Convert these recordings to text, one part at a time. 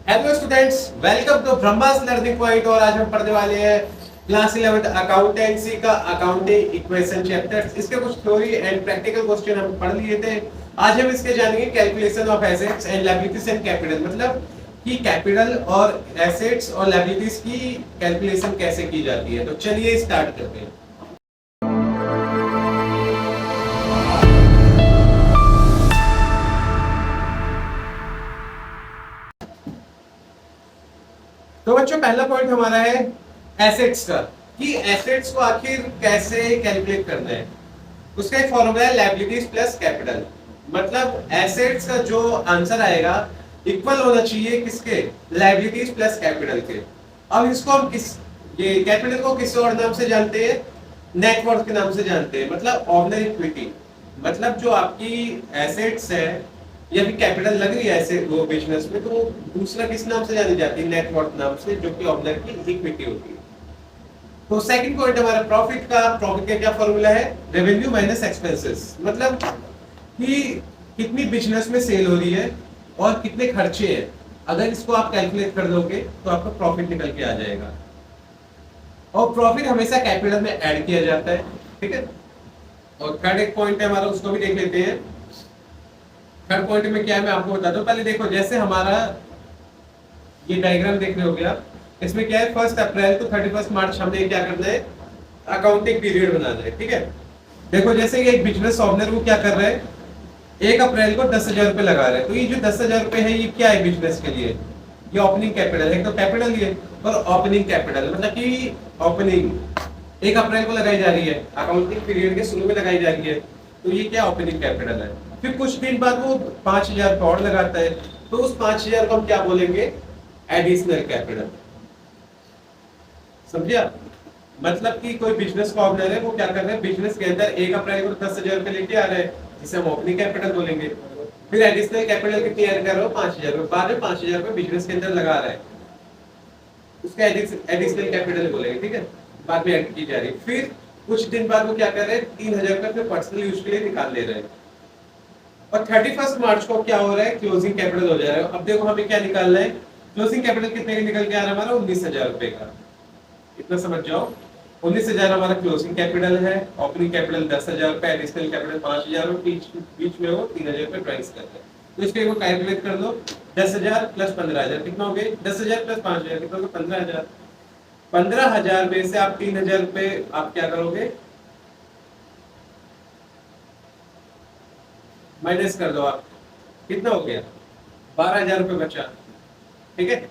Hello students, welcome to Brahmas learning point. और आज हम पढ़ने वाले हैं क्लास 11 अकाउंटेंसी का अकाउंटिंग इक्वेशन चैप्टर। इसके कुछ थ्योरी एंड प्रैक्टिकल क्वेश्चन हम पढ़ लिए थे। आज हम इसके जानेंगे calculation of assets and liabilities and capital, मतलब कि कैपिटल और एसेट्स और लायबिलिटीज की कैलकुलेशन कैसे की जाती है। तो चलिए स्टार्ट करते हैं। तो बच्चों, पहला पॉइंट हमारा है एसेट्स का, कि एसेट्स को आखिर कैसे कैलकुलेट करना है। उसका एक फॉर्मूला है लायबिलिटीज प्लस कैपिटल। मतलब एसेट्स का जो आंसर आएगा इक्वल होना चाहिए किसके, लायबिलिटीज प्लस कैपिटल के। अब इसको हम ये कैपिटल को किस और नाम से जानते हैं, नेटवर्थ के नाम से जानते हैं, मतलब ऑर्डिनरी इक्विटी। मतलब जो आपकी एसेट्स है या फिर कैपिटल लग रही है ऐसे वो बिजनेस में, तो वो दूसरा किस नाम से जानी जाती है, नेटवर्थ नाम से, जो कि ऑर्डिनरी की इक्विटी होती है। तो सेकंड पॉइंट हमारा प्रॉफिट का क्या फॉर्मूला है, रेवेन्यू माइनस एक्सपेंसेस। मतलब कि कितनी बिजनेस में सेल हो रही है और कितने खर्चे हैं। अगर इसको आप कैलकुलेट कर दोगे तो आपका प्रॉफिट निकल के आ जाएगा। और प्रॉफिट हमेशा कैपिटल में ऐड किया जाता है, ठीक है। और थर्ड एक पॉइंट है हमारा, उसको भी देख लेते हैं। थर्ड पॉइंट में क्या है मैं आपको बताता हूँ। पहले देखो, जैसे हमारा ये डायग्राम देख रहे हो गया, इसमें क्या है, 1 अप्रैल टू 31 मार्च हमने क्या करना है, अकाउंटिंग पीरियड बनाना है, ठीक है। देखो, जैसे ये एक बिजनेस ओनर वो क्या कर रहा है, 1 अप्रैल को 10,000 रुपए लगा रहा है। तो ये जो 10,000 रुपए है ये क्या है बिजनेस के लिए, ये ओपनिंग कैपिटल है। तो कैपिटल ये और ओपनिंग कैपिटल मतलब कि ओपनिंग 1 अप्रैल को लगाई जा रही है, अकाउंटिंग पीरियड के शुरू में लगाई जा रही है, तो ये क्या ओपनिंग कैपिटल है। फिर कुछ दिन बाद वो 5,000 और लगाता है, तो उस 5,000 को हम क्या बोलेंगे, एडिशनल कैपिटल। समझिए, मतलब कि कोई बिजनेस का ओनर है, वो क्या कर रहे हैं, बिजनेस के अंदर 1 अप्रैल को 10,000 रुपए लेके आ रहे हैं, जिसे हम ओपनिंग कैपिटल बोलेंगे। फिर एडिशनल कैपिटल कितनी ऐड कर रहे हो, 5,000 रुपए। बाद में 5,000 रुपए बिजनेस के अंदर लगा रहा है, उसका एडिशनल कैपिटल बोलेंगे, ठीक है। बाद में ऐड की जा रही है। फिर कुछ दिन बाद वो क्या कर रहे हैं, 3,000 रुपए अपने पर्सनल यूज के लिए निकाल ले रहे हैं। और 31 मार्च को क्या हो रहा है, क्लोजिंग कैपिटल हो जाएगा। अब देखो हमें क्या निकालना है, क्लोजिंग कैपिटल कितने का निकल के आ रहा है हमारा, 19,000 रुपए का। इतना समझ जाओ, 19,000 हमारा क्लोजिंग कैपिटल है, ओपनिंग कैपिटल 10,000 रुपए, एडिशनल कैपिटल 5,000 और बीच में वो 3,000 रुपए ड्राइंग्स करते हैं। तो इसके को कैलकुलेट कर लो, 10,000 प्लस 15,000 कितना हो गए, 10,000 प्लस 5,000 कितना हो गया, 15,000। 15,000 में से आप 3,000 रुपए आप क्या करोगे, माइनस कर दो आप, कितना हो गया, 12,000 रुपए बचा, ठीक है।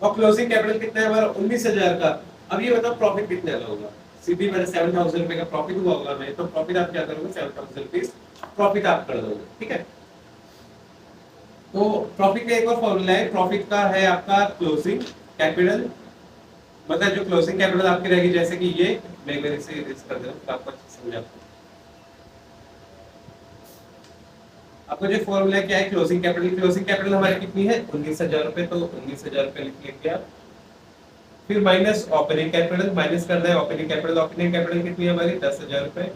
और क्लोजिंग कैपिटल कितना है हमारा, 19,000 का। अब ये बताओ प्रॉफिट कितने का होगा, सीधी मैंने 7,000 रुपए का प्रॉफिट हुआ होगा मैं, तो प्रॉफिट आप क्या करोगे, 7,000 रुपीज प्रॉफिट आप कर दोगे, ठीक है। तो प्रॉफिट का एक और फॉर्मूला है, प्रॉफिट का है आपका क्लोजिंग कैपिटल। मतलब जो क्लोजिंग कैपिटल आपकी रहेगी, जैसे कि ये मैं मेरे से इरेज कर दे रहा हूं, आपको अच्छे से समझा। आपको जो फॉर्मूला क्या है, क्लोजिंग कैपिटल। क्लोजिंग कैपिटल हमारी कितनी है, 19,000 रुपए, तो 19,000 रुपए लिख लेंगे आप। फिर माइनस ओपनिंग कैपिटल, माइनस करना है ओपनिंग कैपिटल। ओपनिंग कैपिटल कितनी है हमारी, 10,000 रुपए।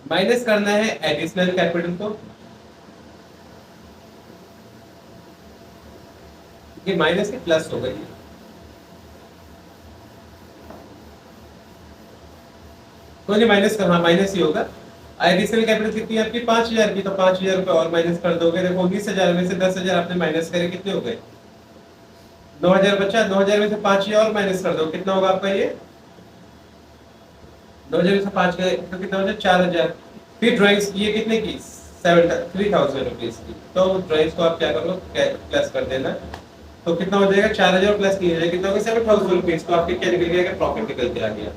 माइनस करना है एडिशनल कैपिटल को, ये माइनस के प्लस हो गई, कोई नहीं माइनस करना, माइनस ही होगा। एडिशनल कैपिटल कितनी है आपकी, 5,000 की, तो 5,000 रुपए और माइनस कर दोगे। देखो 19,000 में से 10,000 आपने माइनस करे, कितने हो गए, 9,000 बचा। 9,000 में से 5,000 और माइनस कर दो, कितना होगा आपका ये, 9,000 में से 5 गए तो कितना हो जाए, 4,000। फिर ड्राइंग्स की कितने की, 3,000 रुपीज की। तो ड्राइंग्स को आप क्या करो, प्लस कर देना, तो कितना हो जाएगा, 4,000 प्लस 3,000 कितना होगा, 7,000 रुपीज। तो आपके क्या निकल गया, प्रॉफिट निकल के आ गया।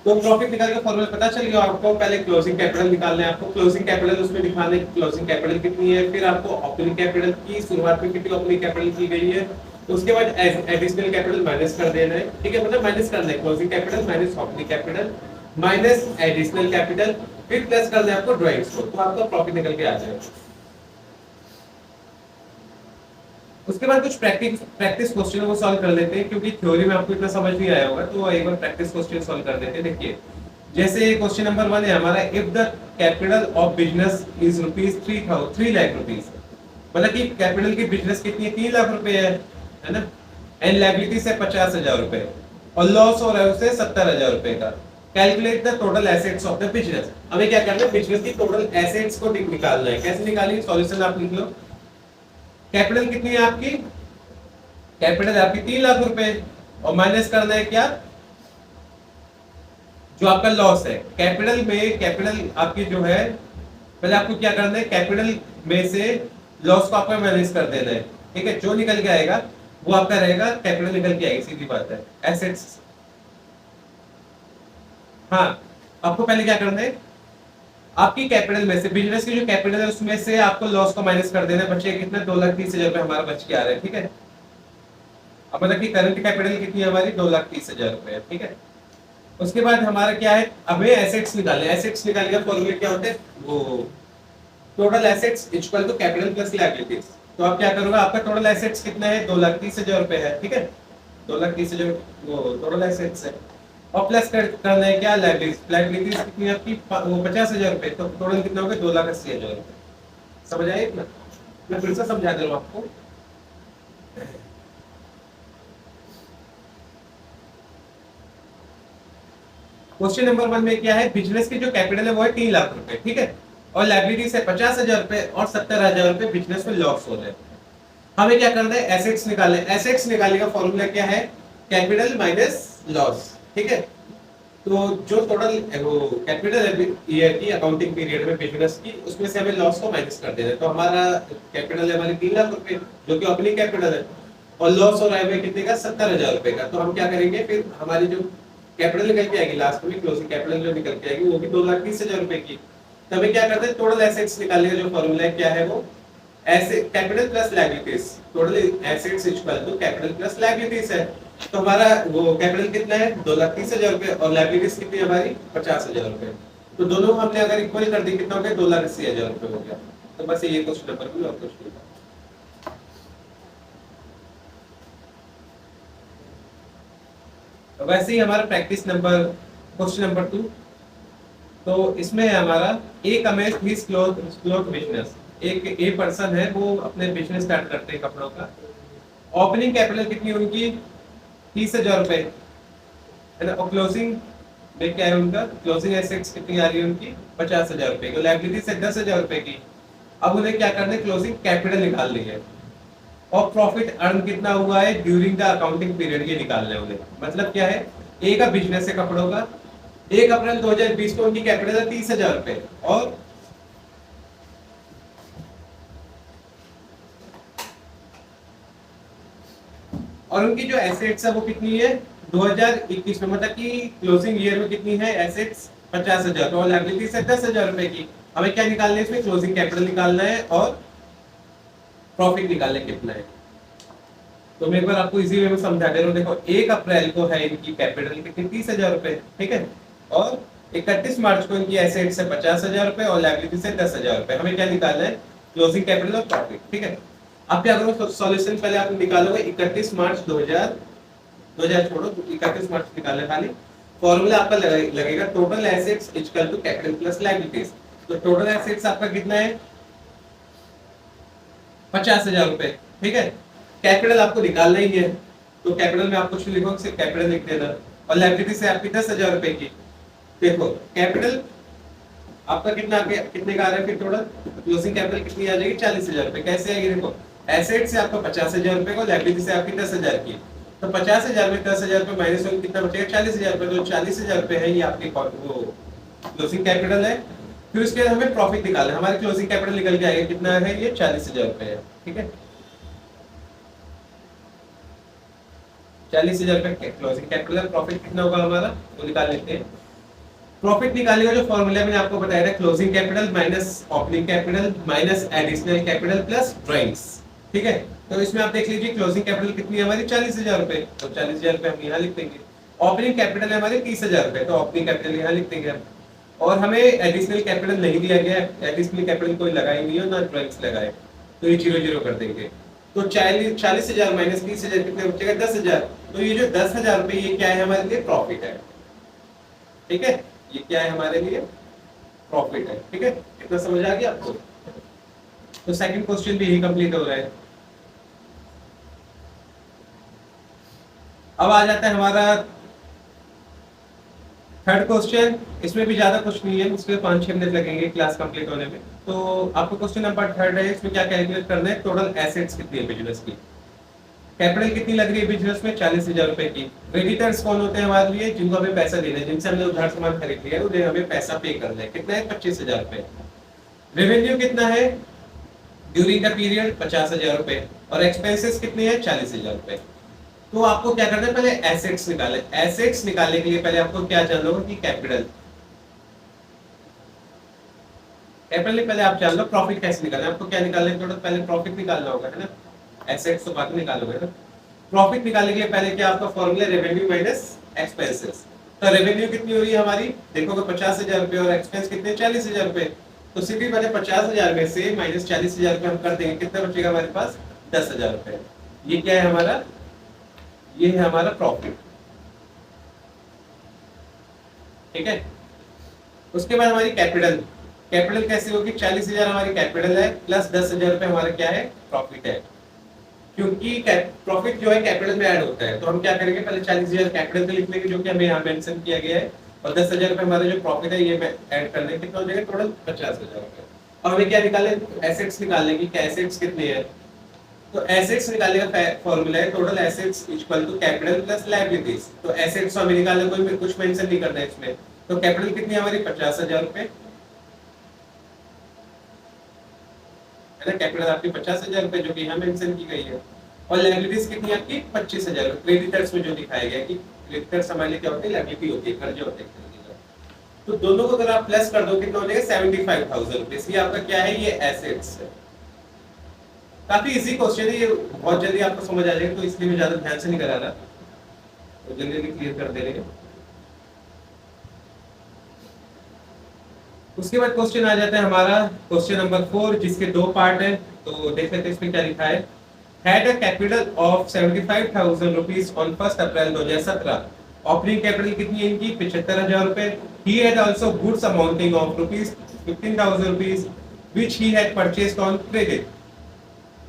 तो प्रॉफिट निकाल का फॉर्मूला पता चल गया आपको। पहले क्लोजिंग कैपिटल निकालना है आपको, क्लोजिंग कैपिटल उसमें दिखाना है क्लोजिंग कैपिटल कितनी है। फिर आपको ओपनिंग कैपिटल की शुरुआत में कितनी ओपनिंग कैपिटल की गई है, उसके बाद एडिशनल कैपिटल माइनस कर देना है, ठीक है। मतलब माइनस करना है closing capital minus opening capital minus additional capital, फिर प्लस करना है आपको ड्राइंग्स को, तो आपका प्रॉफिट निकल के आ जाएगा। उसके बाद कुछ प्रैक्टिस क्वेश्चन को सॉल्व कर लेते हैं, क्योंकि थ्योरी में आपको इतना समझ नहीं आया होगा, तो एक बार प्रैक्टिस क्वेश्चन सॉल्व कर लेते हैं। देखिए, जैसे क्वेश्चन नंबर 1 है हमारा, if the capital of business is rupees 3 lakh rupees, मतलब कि कैपिटल की बिजनेस कितनी है, 3 लाख रुपए है ना, एंड लायबिलिटी से 50,000 रुपए और लॉस हो रहा है उससे 70,000 रुपए का। Calculate the total assets of the business. हमें क्या करना है, बिजनेस की टोटल एसेट्स को निकालना है। कैसे निकालेंगे, सॉल्यूशन आप लिख लो। कैपिटल कितनी है आपकी, कैपिटल आपकी 3 लाख रुपए और माइनस करना है क्या, जो आपका लॉस है। कैपिटल में, कैपिटल आपकी जो है, पहले आपको क्या करना है, कैपिटल में से लॉस को आपको माइनस कर देना है, ठीक है। जो निकल के आएगा वो आपका रहेगा, कैपिटल निकल के आएगी, सीधी बात है। एसेट्स, हाँ आपको पहले क्या करना है, आपकी कैपिटल में से, बिजनेस की जो कैपिटल है उसमें से आपको लॉस को माइनस कर देना है। बचे कितने, 2,30,000 रुपए हमारा बच के आ रहा है, ठीक है। अब मतलब कि करंट कैपिटल कितनी है हमारी, 2,30,000 रुपए, ठीक है। उसके बाद हमारा क्या है, हमें एसेट्स निकालने, एसेट्स निकालने का फॉर्मूला क्या होता है, वो total assets equal to capital plus liabilities. तो आप क्या करोगे, आपका टोटल एसेट्स कितना है, 2,30,000 रुपए है, ठीक है। 2,30,000 वो टोटल एसेट्स है, और प्लस करना है क्या, लायबिलिटीज। लायबिलिटीज कितनी है आपकी, वो 50,000 रुपए, तो टोटल कितना हो गया, 2,80,000 रुपए। समझ आए इतना, मैं फिर से समझा दे रहा हूँ आपको। क्वेश्चन नंबर 1 में क्या है, बिजनेस की जो कैपिटल है वो है 3 लाख रुपए, ठीक है, और लायबिलिटी से 50,000 रुपए और 70,000 रुपए बिजनेस में लॉस हो रहे हैं। हमें क्या करना है, एसेट्स निकालने। एसेट्स निकालने का फॉर्मूला क्या है, कैपिटल माइनस लॉस, ठीक है। तो जो टोटल वो कैपिटल है ईयर की अकाउंटिंग पीरियड में बिजनेस की, उसमें से हमें लॉस को माइनस कर देना है। तो हमारा कैपिटल है हमारी 3 लाख रुपए, जो कि ओपनिंग कैपिटल है, और लॉस हो रहा है कितने का, 70,000 रुपए का। तो हम क्या करेंगे, फिर हमारी जो कैपिटल निकल के आएगी लास्ट में, क्लोजिंग कैपिटल जो निकल के आएगी वो भी 2,30,000 रुपए की। तो हमें क्या करते हैं, टोटल एसेट्स निकालने का जो फॉर्मूला है क्या है, वो asset capital plus liabilities. Total assets equal to capital plus liabilities है। तो हमारा वो कैपिटल कितना है, 2,30,000 रुपए, और लायबिलिटीज कितनी है हमारी, 50,000 रुपए। तो दोनों हमने अगर इक्वल कर दी, कितना हो गया, 2,80,000 रुपए हो गया। तो बस ये क्वेश्चन नंबर भी, और कुछ नहीं। वैसे ही हमारा प्रैक्टिस नंबर, क्वेश्चन नंबर 2, तो इसमें है हमारा, एक अमेज हिज क्लॉथ बिजनेस। एक ए पर्सन है, वो अपने बिजनेस स्टार्ट करते हैं कपड़ों का। ओपनिंग कैपिटल कितनी उनकी, 30,000 रुपए है ना, और क्लोजिंग में क्या है उनका, क्लोजिंग एसेट्स कितनी आ रही है उनकी, 50,000 रुपए की, लायबिलिटी से 10,000 रुपए की। अब उन्हें क्या करना है, क्लोजिंग कैपिटल निकालनी है, और प्रॉफिट अर्न कितना हुआ है ड्यूरिंग द अकाउंटिंग पीरियड, ये निकालना है उन्हें। मतलब क्या है, ए का बिजनेस है कपड़ों का, 1 अप्रैल 2020 को उनकी कैपिटल है 30,000 रुपए, और उनकी जो एसेट्स है वो कितनी है, 2021 में, मतलब कि क्लोजिंग ईयर में कितनी है एसेट्स, 50,000, और लायबिलिटी से 10,000 रुपए की। हमें क्या निकालना है इसमें, क्लोजिंग कैपिटल निकालना है और प्रॉफिट निकालना कितना है। तो मैं एक बार आपको इजी वे में समझा दे रहा हूँ। देखो 1 अप्रैल को है इनकी कैपिटल कितनी, 30,000 रुपए, ठीक है, और 31 मार्च को इनकी एसेट्स है 50,000 रुपए और लायबिलिटी से 10,000 रुपए। हमें क्या निकालना है, क्लोजिंग कैपिटल और प्रॉफिट, ठीक है। अब क्या करो, सॉल्यूशन पहले आप निकालोगे 31 मार्च 2000 छोड़ो, 31 मार्च निकालना खाली। फॉर्मूला आपका लगेगा total assets equal to capital plus liabilities. तो टोटल एसेट्स आपका कितना है, 50,000 रुपए, ठीक है। कैपिटल आपको निकालना ही है, तो कैपिटल में आप कुछ लिखो, सिर्फ कैपिटल लिख देना, और लायबिलिटी से आपकी 10,000 रुपए की। देखो कैपिटल आपका कितने का आ रहा है, फिर टोटल क्लोजिंग कैपिटल कितनी आ जाएगी, 40,000 रुपए। कैसे आएगी, देखो एसेट से आपका 50,000 रुपए को, लायबिलिटी से आपकी 10,000 की। तो 50,000 में 10,000 रुपए माइनस होगा, कितना बचेगा, 40,000 रुपए। तो 40,000 रुपए है ये आपकी क्लोजिंग कैपिटल है। फिर उसके बाद हमें प्रॉफिट निकालना है। हमारी क्लोजिंग कैपिटल निकल के आएगा, कितना है ये, 40,000 रुपए है, ठीक है। 40,000 रुपए क्लोजिंग कैपिटल, प्रॉफिट कितना होगा हमारा वो निकाल लेते हैं। प्रॉफिट निकालने का जो फॉर्मूला मैंने आपको बताया था, closing capital minus opening capital minus additional capital plus drawings, ठीक है। तो इसमें आप देख लीजिए क्लोजिंग कैपिटल कितनी है हमारी, 40,000 रुपए। तो 40,000 रुपए हम यहाँ लिख देंगे। ओपनिंग कैपिटल है हमारी 30,000 रुपए, तो ओपनिंग कैपिटल यहाँ लिख देंगे हम। और हमें एडिशनल कैपिटल नहीं दिया गया, एडिशनल कैपिटल कोई लगाई नहीं है, ना ड्राइंग्स लगाए, तो ये 0 कर देंगे। तो 40,000 माइनस 30,000 कितने बचेगा, 10,000। तो ये जो 10,000 रुपए, ये क्या है हमारे लिए, प्रॉफिट है, ठीक है। ये क्या है हमारे लिए? प्रॉफिट है। ठीक है, इतना समझ आ गया आपको? तो सेकंड क्वेश्चन भी यही कंप्लीट हो रहा है। अब आ जाता है हमारा थर्ड क्वेश्चन। इसमें भी ज्यादा कुछ नहीं है, इसमें 5-6 मिनट लगेंगे क्लास कंप्लीट होने में। तो आपको क्वेश्चन नंबर थर्ड है, इसमें क्या कैलकुलेट करना है? टोटल एसेट्स कितनी है बिजनेस की, कैपिटल कितनी लग रही है बिजनेस में? 40,000 रुपए की। क्रेडिटर्स कौन होते हैं हमारे लिए? जिनको हमें पैसा देना है, जिनसे हमने उधार सामान खरीद लिया है, उन्हें हमें पैसा पे करना है। कितना है? 25,000 रुपए। रेवेन्यू कितना है ड्यूरिंग द पीरियड? 50,000 रुपए। और एक्सपेंसेस कितने हैं? 40,000 रुपए। तो आपको क्या करना है? पहले एसेट्स निकाले। एसेट्स निकालने के लिए पहले आपको क्या जानना होगा कि कैपिटल। कैपिटल पहले आप जान लो। प्रॉफिट कैसे निकालना है? आपको क्या निकालना है? टोटल पहले प्रॉफिट निकालना होगा, है ना? एसेट्स तो बाद में निकालोगे ना। प्रॉफिट निकालने के लिए पहले क्या आपका फॉर्मूला? Revenue minus expenses. तो रेवेन्यू कितनी हो रही है हमारी? देखोगे 50,000 रुपए और एक्सपेंस कितने? 40,000 रुपए। तो सीधी मैंने 50,000 में से माइनस 40,000 रुपए हम कर देंगे, कितना बचेगा हमारे पास? 10,000 रुपए। ये क्या है हमारा? ये है हमारा प्रॉफिट। ठीक है, उसके बाद हमारी कैपिटल। कैपिटल कैसे होगी? 40,000 हमारी कैपिटल है प्लस 10,000 रुपए हमारा क्या है? प्रॉफिट है। क्योंकि प्रॉफिट जो है कैपिटल में ऐड होता है, तो हम क्या करेंगे? पहले 40,000 कैपिटल पे लिख लेंगे, जो कि हमें यहाँ मेंशन किया गया है, और 10,000 रुपए हमारा जो प्रॉफिट है ये ऐड कर लेंगे। कितना हो जाएगा टोटल? 50,000 रुपए। अब हमें क्या निकाले? एसेट्स निकालने की। एसेट्स कितने हैं? तो एसेट्स निकालने का फॉर्मूला है total assets equal to capital plus liabilities. तो एसेट्स हमें निकालने कोई कुछ मेंशन नहीं करना है इसमें। तो कैपिटल कितनी है हमारी? 50,000 रुपए, है ना? कैपिटल आपकी 50,000 रुपए जो कि यहाँ मेंशन की गई है। और लायबिलिटीज कितनी है आपकी? 25,000। क्रेडिटर्स में जो दिखाया गया है कि क्रेडिटर्स हमारे लिए क्या होते हैं? लायबिलिटी होती है, कर्ज होते हैं। तो दोनों को अगर आप प्लस कर दो कितना हो जाएगा? 75,000 रुपए। ये आपका क्या है? ये एसेट्स है। काफी इजी क्वेश्चन है ये, बहुत जल्दी आपको समझ आ जाएगा, तो इसलिए मैं ज्यादा ध्यान से नहीं करा रहा, तो जल्दी क्लियर कर दे रहे हैं। उसके बाद क्वेश्चन आ जाता है हमारा क्वेश्चन नंबर 4, जिसके दो पार्ट है। तो देख लेते हैं इसमें क्या लिखा है। Had a capital of 75,000 rupees on 1 April 2017। Opening capital कितनी है इनकी? 75,000 रुपए। He had also goods amounting of rupees 15,000 rupees which he had purchased on credit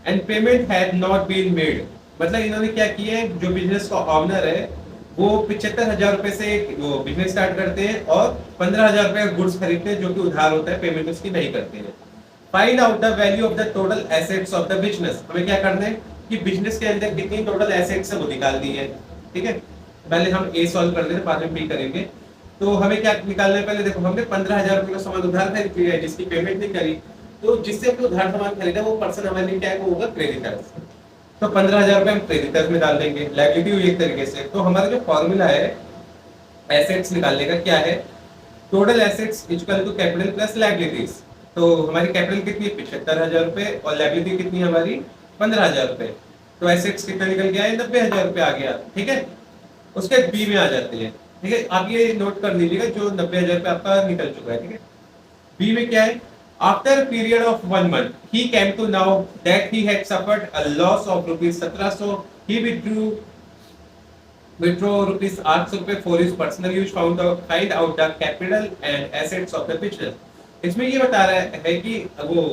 and payment had not been made. मतलब इन्होंने क्या किया है? जो बिजनेस का ऑनर है वो 75,000 रुपए से वो बिजनेस स्टार्ट करते हैं और 15,000 रुपए का गुड्स खरीदते हैं, जो कि उधार होता है, पेमेंट उसकी नहीं करते हैं। Find out the value of the total assets of the business. हमें क्या करना है कि बिजनेस के अंदर कितनी टोटल एसेट्स है वो निकालनी है। ठीक है, पहले हम ए सॉल्व कर लेते, बाद में बी करेंगे। तो हमें क्या निकालना है? पहले देखो, हमने 15,000 रुपए का सामान उधार खरीद लिया है, जिसकी पेमेंट नहीं करी, तो जिससे हमने उधार सामान खरीदा वो पर्सन हमारे लिए क्या होगा? क्रेडिटर्स। तो 15,000 रुपए हम क्रेडिटर्स में डाल देंगे, लायबिलिटी हुई एक तरीके से। तो हमारा जो फॉर्मूला है एसेट्स निकालने का क्या है? Total assets equal to capital plus liabilities. तो हमारी कैपिटल कितनी है? 75,000 रुपए, और लायबिलिटी कितनी है हमारी? 15,000 रुपए। तो एसेट्स कितना निकल गया है? 90,000 रुपए आ गया। ठीक है, उसके बी में आ जाते हैं। ठीक है, आप ये नोट कर लीजिएगा, जो 90,000 रुपए आपका निकल चुका है। ठीक है, बी में क्या है? After a period of 1 month, he came to know that he had suffered a loss of rupees 1700. He withdrew rupees 800 for his personal use. Find out the capital and assets of the business. इसमें ये बता रहा है कि वो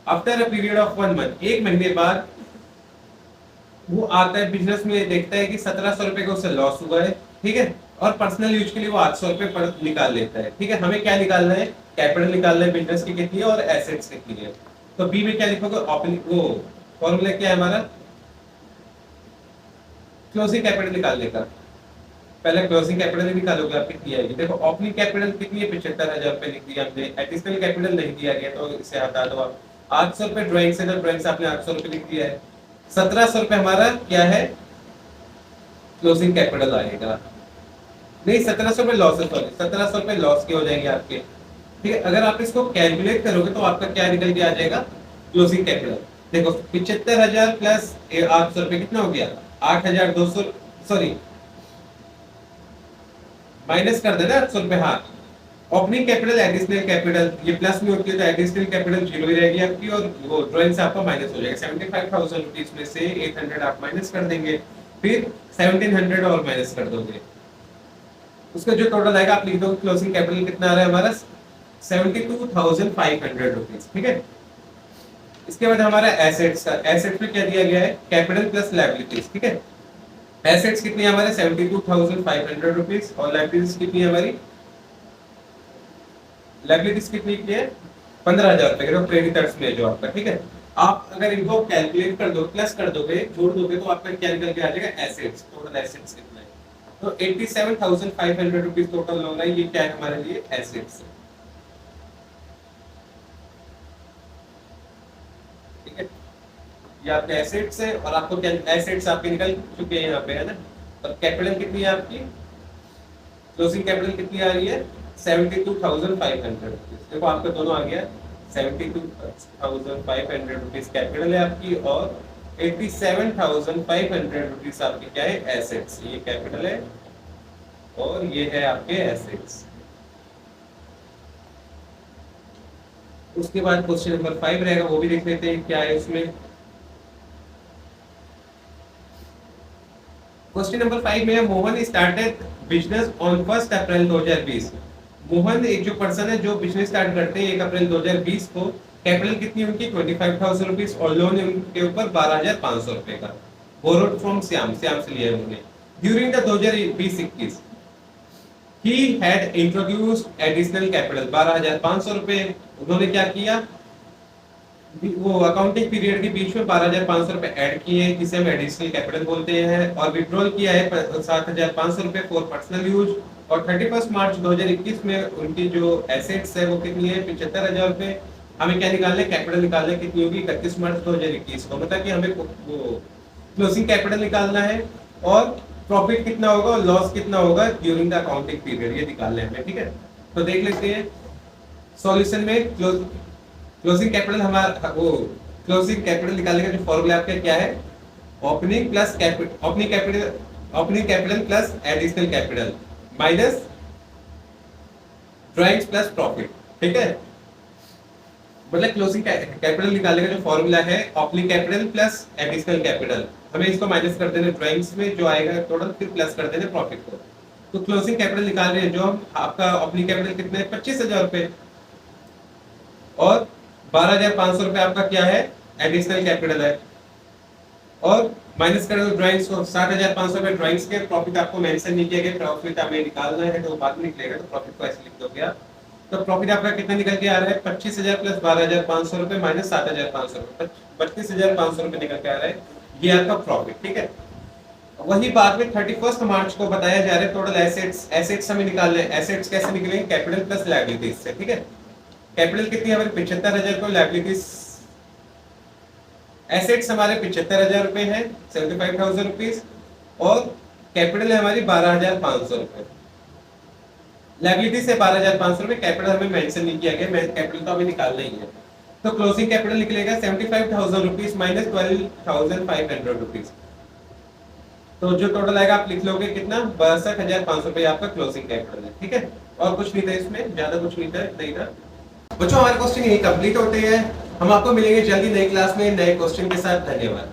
after a period of 1 month, एक महीने बाद वो आता है बिजनेस में, देखता है कि 1700 रुपए का उसे लॉस हुआ है। ठीक है, और पर्सनल यूज के लिए वो 800 रुपए निकाल लेता है। ठीक है, हमें क्या निकालना है? कैपिटल निकालना है बिजनेस की कितनी है और एसेट्स कितनी है। तो बी में क्या लिखोगे? ओपनिंग, वो फॉर्मूला क्या है हमारा? क्लोजिंग कैपिटल निकालने का। पहले क्लोजिंग कैपिटल निकालोगे आप, कितनी आएगी? देखो, ओपनिंग कैपिटल कितनी है? 75,000 रुपए लिख दिया हमने। एडिशनल कैपिटल नहीं दिया गया, तो इसे हटा दो आप। 800 रुपए ड्राइंग से, ड्राइंग से आपने 800 रुपए लिख दिया है। 1700 रुपए हमारा क्या है? क्लोजिंग कैपिटल आएगा। नहीं, 1700 रुपए लॉस है, सॉरी, 1700 रुपए लॉस के हो जाएंगे आपके। ठीक है, अगर आप इसको कैलकुलेट करोगे तो आपका क्या निकल के आ जाएगा? Closing capital. देखो, 75,000 प्लस 800 रुपए कितना हो गया? 8,200, सॉरी माइनस कर देना 800 रुपए। हाँ, ओपनिंग कैपिटल एडिशनल कैपिटल ये प्लस में होती है, तो एडिशनल कैपिटल 0 ही रहेगी आपकी, और वो ड्राइंग से आपका माइनस हो जाएगा। 75,000 रुपीज में से 800 आप माइनस कर देंगे, फिर 1700 और माइनस कर दोगे। उसका जो टोटल आएगा आप लिख दो, क्लोजिंग कैपिटल कितना आ रहा है हमारा 72,500 रुपीज, ठीक है। इसके बाद हमारा एसेट्स का, एसेट्स में क्या दिया गया है, कैपिटल प्लस लायबिलिटीज, ठीक है। एसेट्स कितनी है हमारे 72,500 रुपीज और लायबिलिटीज कितनी है हमारी, लायबिलिटीज कितनी की है 15,000 रुपए के क्रेडिटर्स में जो आपका, ठीक है। आप अगर इनको कैलकुलेट कर दो, प्लस कर दोगे, जोड़ दोगे तो आपका क्या निकल के आ जाएगा एसेट्स, टोटल एसेट्स कितना है, तो 87,500 रुपीज टोटल लोन है, ये क्या है हमारे लिए एसेट्स, ठीक है। ये आपके एसेट्स है और आपको क्या एसेट्स आपके निकल चुके हैं यहाँ पे, है ना। और कैपिटल कितनी है आपकी, क्लोजिंग कैपिटल कितनी आ रही है 72,500 रुपीज, देखो आपका दोनों आ गया 72,500 रुपीज कैपिटल है आपकी और 87,500 रुपीज आपकी क्या है एसेट्स, ये कैपिटल है और ये है आपके एसेट्स। उसके बाद क्वेश्चन नंबर 5 रहेगा, वो भी देख लेते हैं क्या है उसमें। क्वेश्चन नंबर 5 में मोहन स्टार्टेड बिजनेस ऑन 1 अप्रैल 2020। मोहन एक जो पर्सन है जो बिजनेस स्टार्ट करते हैं 1 अप्रैल 2020 को, कैपिटल कितनी उनकी 25,000 रुपीज और लोन है उनके ऊपर 12,500 रुपए का, बोरोड फ्रॉम श्याम, श्याम से लिया है उन्होंने। During the 2020-21 he had introduced additional capital 12,500 रुपए, उन्होंने क्या किया, वो अकाउंटिंग पीरियड के बीच में 12,500 रुपए ऐड किए हैं, जिसे हम एडिशनल कैपिटल बोलते हैं, और विड्रॉल किया है 7,500 रुपए फॉर पर्सनल यूज। और 31 मार्च 2021 में उनकी जो एसेट्स है वो कितनी है 75,000 रुपए। हमें क्या निकालना है, कैपिटल निकालना है, कितनी होगी 31 मार्च 2021 को, मतलब कि हमें वो क्लोजिंग कैपिटल निकालना है और प्रॉफिट कितना होगा और लॉस कितना होगा ड्यूरिंग द अकाउंटिंग पीरियड, ये निकालना है हमें, ठीक है। तो देख लेते हैं सॉल्यूशन में क्लोजिंग कैपिटल हमारा, वो क्लोजिंग कैपिटल निकालने का जो फॉर्मूला आपका क्या है, opening plus capital, opening capital plus additional capital minus drawings plus profit, ठीक है। मतलब क्लोजिंग कैपिटल निकालने का जो फॉर्मूला है opening capital plus additional capital, हमें इसको माइनस कर देना ड्राइंग्स में जो आएगा टोटल, फिर प्लस कर देना प्रॉफिट को। तो क्लोजिंग कैपिटल निकाल रहे हैं जो हम, आपका ओपनिंग कैपिटल कितने है 25,000 रुपए और 12,500 रुपए आपका क्या है एडिशनल कैपिटल है, और माइनस कर दो ड्राइंग्स को 7,500 रुपए ड्राइंग्स के, प्रॉफिट आपको मेंशन नहीं किया गया, प्रॉफिट हमें निकालना है तो बाद में निकलेगा, तो प्रॉफिट को ऐसे लिख दोगे आप। तो प्रॉफिट आपका कितना निकल के आ रहा है 25,000 प्लस 12,500 रुपए माइनस 7,500 रुपए, 32,500 रुपए निकल के आ रहा है, ये आपका प्रॉफिट, ठीक है। वही बात में 31 मार्च को बताया जा रहा है टोटल एसेट्स हमें निकालने हैं। एसेट्स कैसे निकलेंगे, कैपिटल प्लस लायबिलिटीज से, ठीक है। कैपिटल कितनी है हमारी 75,000 को, लायबिलिटीज एसेट्स हमारे 75,000 रुपए है 75,000 रुपीज और कैपिटल है हमारी 12,500 रुपए, लायबिलिटी से 12,500 रुपए, कैपिटल हमें मेंशन नहीं किया गया, कैपिटल तो हमें निकालना ही है। तो क्लोजिंग कैपिटल निकलेगा 75,000 रुपीज माइनस 12,500 रुपीज, तो जो टोटल आएगा आप लिख लोगे कितना 62,500 रुपए आपका क्लोजिंग कैपिटल है, ठीक है। और कुछ नहीं था इसमें, ज्यादा कुछ नहीं था। बच्चों हमारे क्वेश्चन यही कंप्लीट होते हैं, हम आपको मिलेंगे जल्दी नई क्लास में नए क्वेश्चन के साथ, धन्यवाद।